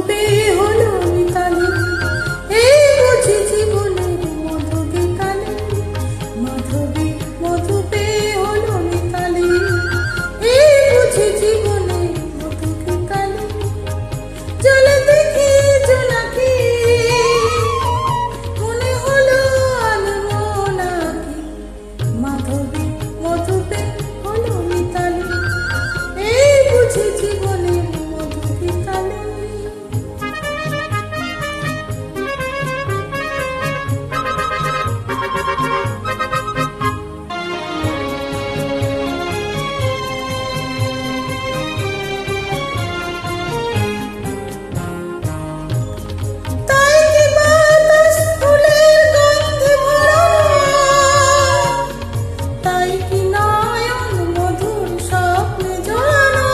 পেয়ে হলো মিতালি, এই বুঝি জীবনের মধু গীতালি। মাধবী মধু পেয়ে হলো মিতালি, এই বুঝি জীবনের মধু গীতালি। চলে দেখি জোনাকি, মনে হলো আনমনাকি। মাধবী মধু পেয়ে হলো মিতালি, এই বুঝি জীবনের মধু গীতালি। তাই কি বাতাস ফুলের গন্ধে ভরা, তাই কি নয়ন মধুর স্বপ্নে জড়ানো।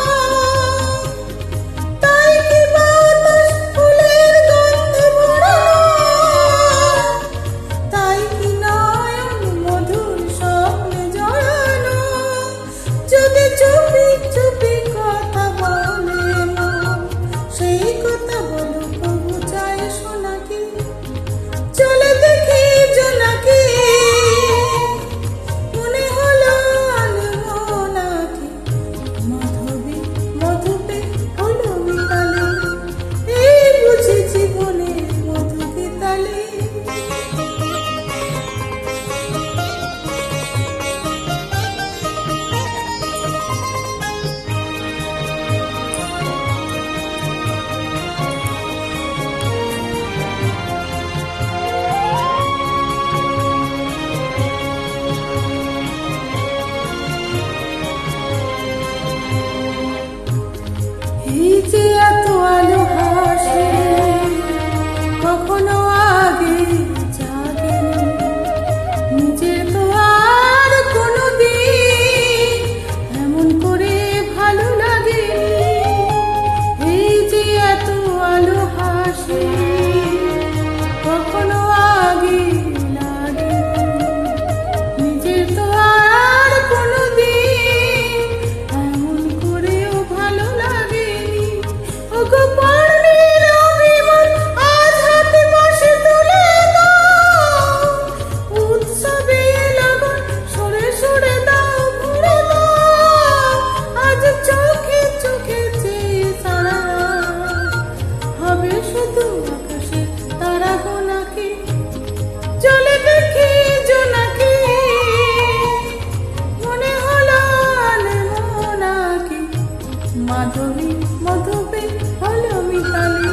তাই কি বাতাস ফুলের গন্ধে ভরা, তাই কি নয়ন মধুর স্বপ্নে জড়ানো। যদি চুপি চুপি কথা বলে মন, সেই কথা বলো প্রভু চায় শোনাকি। চলে দেখি জোনাকি, মনে হলো আনমনাকি। মাধবী মধু পেয়ে হলো মিতালি, এই বুঝি জীবনের মধু গীতালি। এই যে এত আলো হাসে, কখনো আগে জাগেনি, নিজের তো আর কোনোদিন এমন করে ভালো লাগেনি। এই যে এত আলো হাসে, কখনো আগে লাগেনি, নিজের তো আর কোনোদিন এমন করেও ভালো লাগেনি। ওগো পর্ণির অভিমান আজ হাতে পাশে তুলে দাও, উৎসবে লগন সরে সরে দাও ভরে দাও। আজ চোখে চোখে চেয়ে সারা হবে শুধু আকাশে তারা গোনাকি। চলে দেখি জোনাকি, মনে হলো আনমনাকি। মাধবী মধু পেয়ে হলো মিতালি,